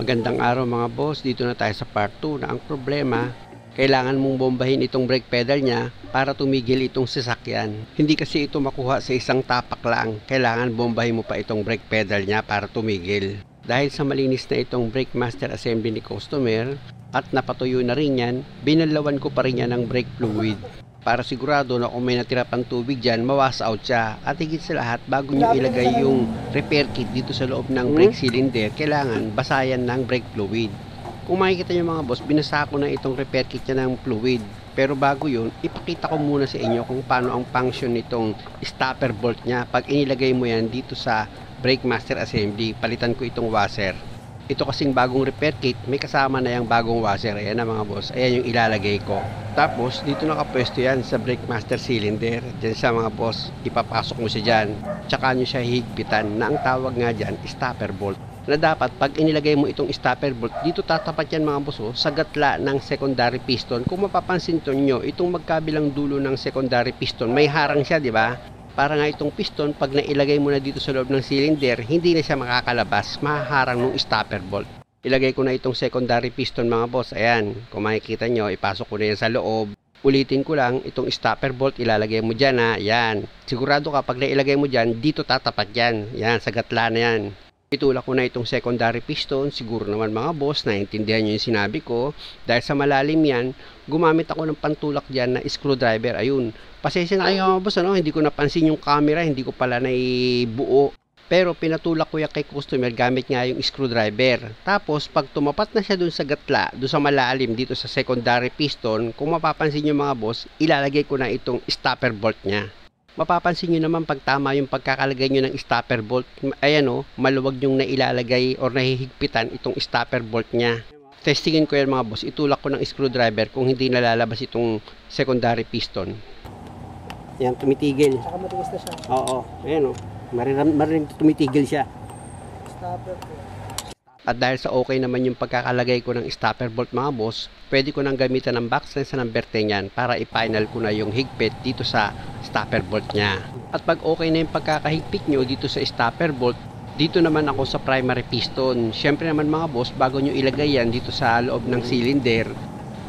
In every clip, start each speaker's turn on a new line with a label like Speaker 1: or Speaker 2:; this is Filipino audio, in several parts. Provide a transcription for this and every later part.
Speaker 1: Magandang araw mga boss, dito na tayo sa part 2 na ang problema, kailangan mong bombahin itong brake pedal niya para tumigil itong sasakyan. Hindi kasi ito makuha sa isang tapak lang, kailangan bombahin mo pa itong brake pedal niya para tumigil. Dahil sa malinis na itong brake master assembly ni customer at napatuyo na rin yan, binalawan ko pa rin yan ng brake fluid. Para sigurado na kung may natira pang tubig dyan, mawas out siya. At higit sa lahat, bago nyo ilagay yung repair kit dito sa loob ng brake cylinder, kailangan basayan ng brake fluid. Kung makikita nyo mga boss, binasa ko na itong repair kit niya ng fluid. Pero bago yun, ipakita ko muna sa inyo kung paano ang function nitong stopper bolt niya. Pag inilagay mo yan dito sa brake master assembly, palitan ko itong washer. Ito kasing bagong repair kit, may kasama na yung bagong washer. Ayan na mga boss, ayan yung ilalagay ko. Tapos dito nakapwesto yan sa brake master cylinder. Diyan sa mga boss, ipapasok mo siya dyan. Tsaka nyo siya hihigpitan na ang tawag nga dyan, stopper bolt. Na dapat pag inilagay mo itong stopper bolt, dito tatapat yan mga boss sa gatla ng secondary piston. Kung mapapansin nyo, itong magkabilang dulo ng secondary piston, may harang siya, di ba? Para nga itong piston, pag nailagay mo na dito sa loob ng cylinder, hindi na siya makakalabas, mahaharang ng stopper bolt. Ilagay ko na itong secondary piston mga boss. Ayan, kung makikita nyo, ipasok ko na yan sa loob. Ulitin ko lang, itong stopper bolt, ilalagay mo dyan ha. Yan, sigurado ka pag nailagay mo dyan, dito tatapat yan. Yan, sa gatla na yan. Itulak ko na itong secondary piston. Siguro naman mga boss, naintindihan nyo yung sinabi ko. Dahil sa malalim yan, gumamit ako ng pantulak dyan na screwdriver. Ayun, pasensya na kayo mga boss, hindi ko napansin yung camera, hindi ko pala naibuo. Pero pinatulak ko yan kay customer gamit nga yung screwdriver. Tapos pag tumapat na siya dun sa gatla, dun sa malalim dito sa secondary piston, kung mapapansin nyo mga boss, ilalagay ko na itong stopper bolt nya. Mapapansin nyo naman pag tama yung pagkakalagay nyo ng stopper bolt, ayan maluwag yung nailalagay or nahihigpitan itong stopper bolt nya. Testingin ko yan mga boss, itulak ko ng screwdriver kung hindi nalalabas itong secondary piston. Yan, tumitigil.
Speaker 2: Saka matigas na siya.
Speaker 1: Oo, ayan marinig tumitigil siya.
Speaker 2: Stopper po.
Speaker 1: At dahil sa okay naman yung pagkakalagay ko ng stopper bolt mga boss, pwede ko nang gamitan ng backstance sa number 10 yan para i-final ko na yung higpit dito sa stopper bolt nya. At pag okay na yung pagkakahigpit nyo dito sa stopper bolt, dito naman ako sa primary piston. Syempre naman mga boss, bago nyo ilagay yan dito sa loob ng cylinder,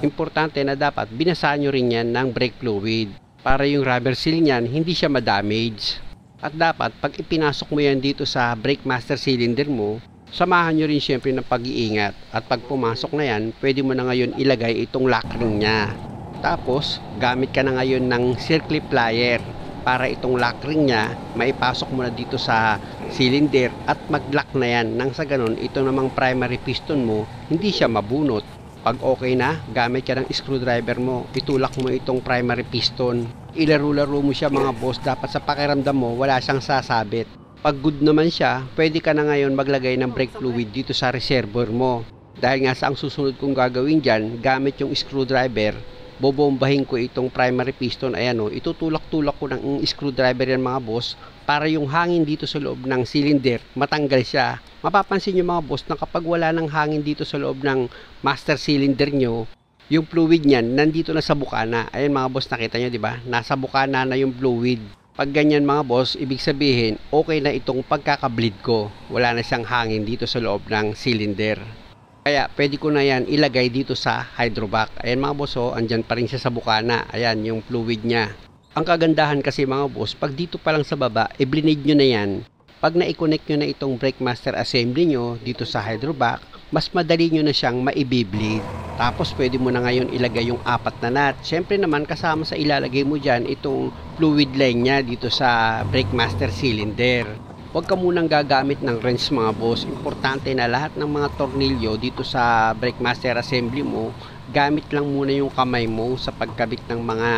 Speaker 1: importante na dapat binasa nyo rin yan ng brake fluid para yung rubber seal nyan hindi siya ma-damage. At dapat pag ipinasok mo yan dito sa brake master cylinder mo, samahan nyo rin syempre ng pag-iingat. At pag pumasok na yan, pwede mo na ngayon ilagay itong lock ring nya. Tapos gamit ka na ngayon ng circle plier para itong lock ring nya maipasok mo na dito sa cylinder at mag-lock na yan. Nang sa ganun, ito namang primary piston mo hindi siya mabunot. Pag okay na, gamit ka ng screwdriver mo, itulak mo itong primary piston. Ilaro-laro mo siya mga boss, dapat sa pakiramdam mo wala siyang sasabit. Pag good naman siya, pwede ka na ngayon maglagay ng brake fluid dito sa reservoir mo. Dahil nga sa ang susunod kong gagawin dyan, gamit yung screwdriver, bobombahin ko itong primary piston. Ayan itutulak-tulak ko ng screwdriver yan mga boss, para yung hangin dito sa loob ng cylinder, matanggal siya. Mapapansin nyo mga boss na kapag wala ng hangin dito sa loob ng master cylinder nyo, yung fluid nyan nandito na sa bukana. Ayan mga boss, nakita nyo diba? Nasa bukana na yung fluid. Pag ganyan mga boss, ibig sabihin okay na itong pagkakableed ko. Wala na siyang hangin dito sa loob ng cylinder. Kaya pwede ko na yan ilagay dito sa hydrovac. Ayan mga boss, andyan pa rin siya sa bukana. Ayan yung fluid niya. Ang kagandahan kasi mga boss, pag dito pa lang sa baba, i-bleed nyo na yan. Pag na-connect nyo na itong brake master assembly nyo dito sa hydrovac, mas madali nyo na siyang maibibleed. Tapos pwede mo na ngayon ilagay yung 4 na nut. Siyempre naman kasama sa ilalagay mo dyan itong fluid line nya dito sa brake master cylinder. Huwag ka munang gagamit ng wrench mga boss. Importante na lahat ng mga tornilyo dito sa brake master assembly mo, gamit lang muna yung kamay mo sa pagkabit ng mga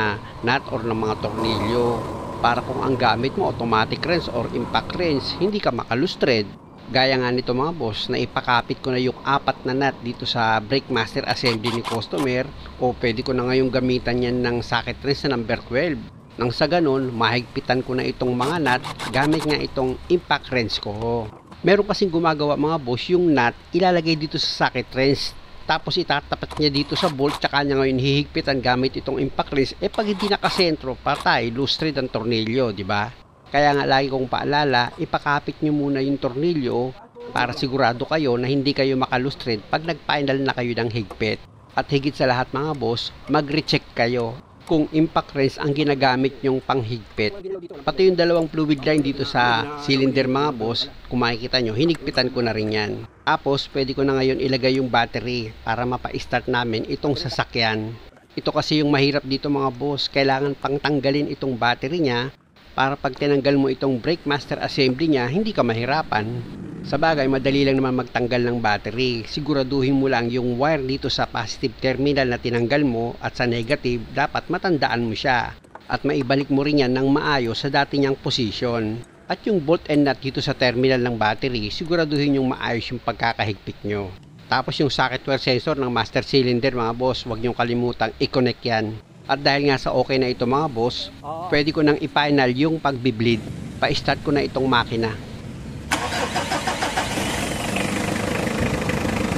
Speaker 1: nut or ng mga tornilyo. Para kung ang gamit mo automatic wrench or impact wrench, hindi ka makalustred. Gaya nga nito mga boss, na ipakapit ko na yung 4 na nut dito sa brake master assembly ni customer, o pwede ko na ngayong gamitan yan ng socket wrench na number 12. Nang sa ganun, mahigpitan ko na itong mga nut gamit nga itong impact wrench ko. Meron kasing gumagawa mga boss, yung nut ilalagay dito sa socket wrench, tapos itatapat niya dito sa bolt, tsaka niya ngayon hihigpitan gamit itong impact wrench. Pag hindi nakasentro, patay, loose thread ang tornilyo, di ba? Kaya nga lagi kong paalala, ipakapit nyo muna yung tornilyo para sigurado kayo na hindi kayo makalustred pag nag-final na kayo ng higpit. At higit sa lahat mga boss, mag-recheck kayo kung impact wrench ang ginagamit nyong panghigpit. Pati yung dalawang fluid line dito sa cylinder mga boss, kung makikita nyo, hinigpitan ko na rin yan. Tapos pwede ko na ngayon ilagay yung battery para mapa-start namin itong sasakyan. Ito kasi yung mahirap dito mga boss, kailangan pang tanggalin itong battery niya para pag tinanggal mo itong brake master assembly niya, hindi ka mahirapan. Sa bagay, madali lang naman magtanggal ng battery. Siguraduhin mo lang yung wire dito sa positive terminal na tinanggal mo at sa negative, dapat matandaan mo siya. At maibalik mo rin yan ng maayos sa dati niyang position. At yung bolt and nut dito sa terminal ng battery, siguraduhin yung maayos yung pagkakahigpit nyo. Tapos yung socket wire sensor ng master cylinder mga boss, huwag nyong kalimutang i-connect yan. At dahil nga sa okay na ito mga boss, pwede ko nang i-final yung pagbi-bleed. Pa-start ko na itong makina.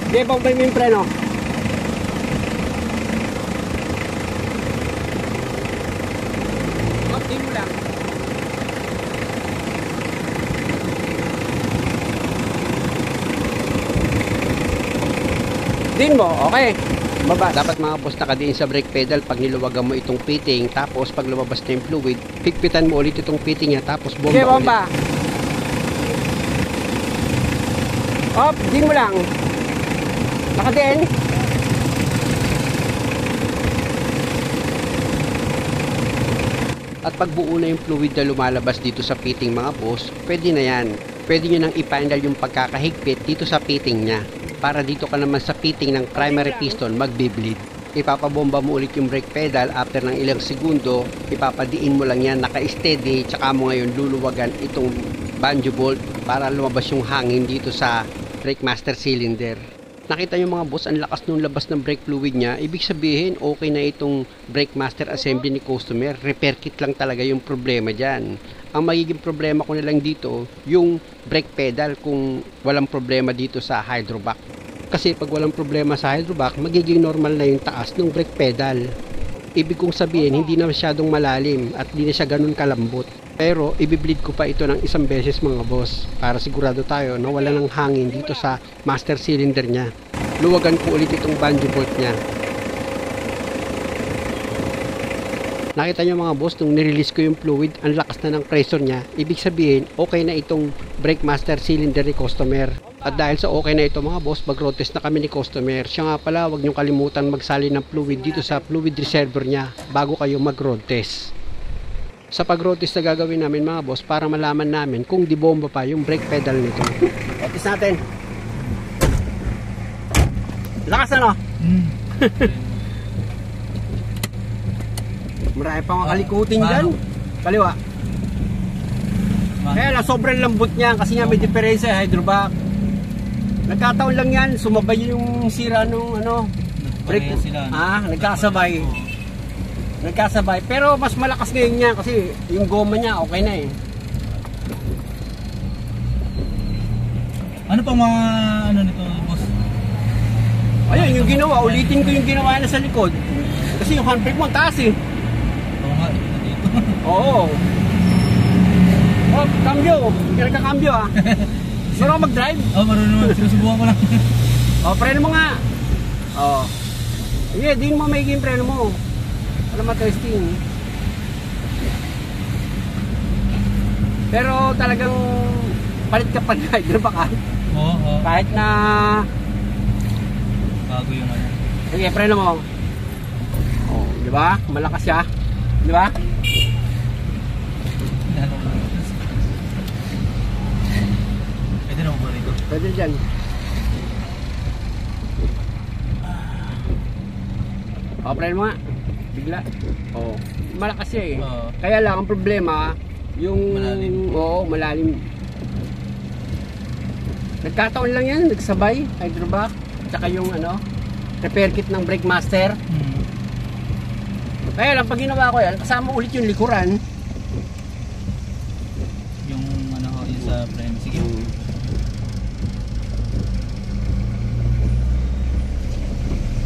Speaker 1: Sige, pampay mo yung preno. Okay mo lang. Din mo, okay. Baba. Dapat mga boss nakadiin sa brake pedal pag niluwagan mo itong fitting. Tapos pag lumabas na yung fluid, higpitan mo ulit itong fitting niya. Tapos bomba ulit. Okay, bomba. Up, din mo lang. Nakadiin. At pag buo na yung fluid na lumalabas dito sa fitting mga boss, pwede na yan. Pwede nyo nang i-final yung pagkakahigpit dito sa fitting nya. Para dito ka naman sa fitting ng primary piston magbi-bleed. Ipapabomba mo ulit yung brake pedal after ng ilang segundo, ipapadiin mo lang yan naka-steady, tsaka mo ngayon luluwagan itong banjo bolt para lumabas yung hangin dito sa brake master cylinder. Nakita nyo mga boss, ang lakas nung labas ng brake fluid nya, ibig sabihin okay na itong brake master assembly ni customer. Repair kit lang talaga yung problema dyan. Ang magiging problema ko na lang dito, yung brake pedal kung walang problema dito sa hydrovac. Kasi pag walang problema sa hydrovac, magiging normal na yung taas ng brake pedal. Ibig kong sabihin, hindi na masyadong malalim at hindi na siya ganun kalambot. Pero ibibleed ko pa ito ng isang beses mga boss para sigurado tayo na wala ng hangin dito sa master cylinder nya. Luwagan ko ulit itong banjo bolt nya. Nakita nyo mga boss, nung nirelease ko yung fluid, ang lakas na ng pressure nya. Ibig sabihin, okay na itong brake master cylinder ni customer. At dahil sa okay na ito mga boss, mag-road test na kami ni customer. Siya nga pala, huwag nyo kalimutan magsali ng fluid dito sa fluid reservoir nya bago kayo mag-road test. Sa pag-road test na gagawin namin mga boss, para malaman namin kung di bomba pa yung brake pedal nito. Road test natin. Lakas na no? Marami pa mga kalikutin dyan. Kaliwa. Kaya lang, sobrang lambot niya kasi nga may diferensya hydrovac. Nagkataon lang yan, sumabay yung sira nung ano, brake. Nagkasabay. Nagkasabay. Pero mas malakas ngayon niya kasi yung goma niya okay na eh.
Speaker 3: Ano pang mga ano nito, boss?
Speaker 1: Ayun, yung ginawa, ulitin ko yung ginawa na sa likod. Kasi yung handbrake mo, taas eh.
Speaker 3: Oo nga, dito.
Speaker 1: Oo. Oh, cambio. Nagka-cambio ah. Marunong mag-drive?
Speaker 3: Oo, marunong. Sinusubukan ko lang.
Speaker 1: Oh, preno mo nga. Oh. Sige, din mo maiging preno mo. Para ma-testing. Pero talagang palit ka pa na hydrovac ah.
Speaker 3: Oo.
Speaker 1: Kahit na
Speaker 3: Bago yung ano.
Speaker 1: sige, preno mo. Oh, di ba? Malakas siya. Di ba?
Speaker 3: Pwede na ba rito?
Speaker 1: Pwede dyan. Oh, preno mo nga. Bigla. Oh, malakas siya eh. Kaya lang ang problema, yung
Speaker 3: malalim.
Speaker 1: Oo, malalim. Nagkataon lang yan, nagsabay, hydrovac, tsaka yung ano, repair kit ng brake master. Kaya lang pag ginawa ko yan, kasama ulit yung likuran.
Speaker 3: Yung ano ho, yung sa frame. Sige.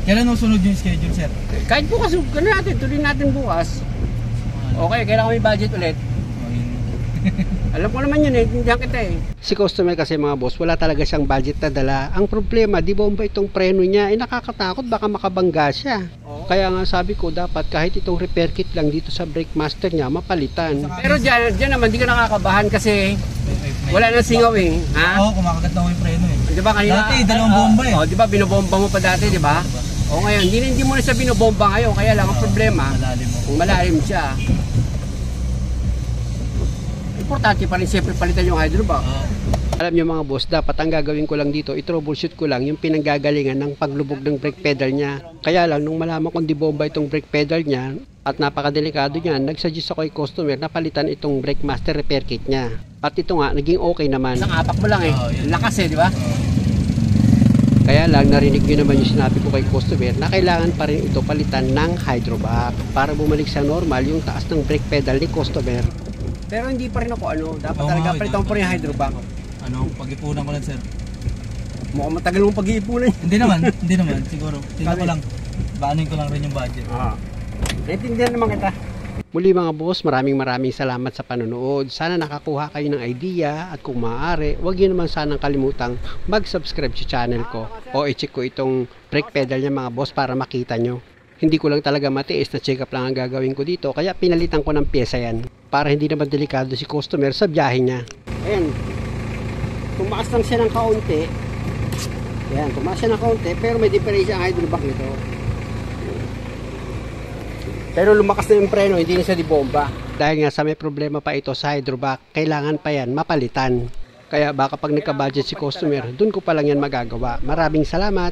Speaker 3: Kailan susunod yung schedule, sir?
Speaker 1: Kahit bukas, tuloy natin bukas. Okay, kailangan may budget ulit.
Speaker 3: Oh, yun.
Speaker 1: Alam ko naman yun eh, hindi kita eh. Si customer kasi mga boss, wala talaga siyang budget na dala. Ang problema, di bomba itong preno niya, nakakatakot, baka makabangga siya. Kaya nga sabi ko, dapat kahit itong repair kit lang dito sa brake master niya, mapalitan. Pero dyan naman, di ka nakakabahan kasi wala nang singaw eh. Ha?
Speaker 3: Oo, kumakagat na ko yung preno eh.
Speaker 1: Di ba kanina?
Speaker 3: Dati, dalawang bomba eh.
Speaker 1: Di ba, binobomba mo pa dati, di ba? O ngayon, hindi mo na siya binobomba ngayon, kaya lang ang problema,
Speaker 3: Malalim mo.
Speaker 1: kung malalim siya. Importante pa rin siyempre palitan yung hydrovac. Alam niyo mga boss, dapat ang gagawin ko lang dito, i-troubleshoot ko lang yung pinanggagalingan ng paglubog ng brake pedal niya. Kaya lang, nung malaman kong di bomba itong brake pedal niya, at napakadelikado niya, nagsuggest ako kay customer na palitan itong brake master repair kit niya. At ito nga, naging okay naman. Isang apak mo lang eh, lakas eh, di ba? Kaya lang, narinig niyo naman yung sinabi ko kay customer na kailangan pa rin ito palitan ng hydrovac para bumalik sa normal yung taas ng brake pedal ni customer. Pero hindi pa rin ako dapat talaga palitan ko rin yung hydrovac.
Speaker 3: Pag-ipunan ko lang sir.
Speaker 1: Mukhang matagal mong pag-iipunan.
Speaker 3: Hindi naman, siguro. Tingnan ko lang. Baanin ko lang rin yung budget.
Speaker 1: Naintindihan naman kita. Muli mga boss, maraming salamat sa panonood. Sana nakakuha kayo ng idea at kung maaari, huwag nyo naman sanang kalimutang mag-subscribe sa channel ko o i-check ko itong brake pedal niya mga boss para makita nyo. Hindi ko lang talaga matiis na check up lang ang gagawin ko dito kaya pinalitan ko ng pyesa yan para hindi naman delikado si customer sa biyahe niya. Ayan, tumaas lang siya ng kaunti. Ayan, tumaas siya ng kaunti pero may diferensya ang hydrovac nito. Pero lumakas na yung preno, hindi na siya di bomba. Dahil nga sa may problema pa ito sa hydrovac, kailangan pa yan mapalitan. Kaya baka pag nagka-budget si customer, dun ko pa lang yan magagawa. Maraming salamat!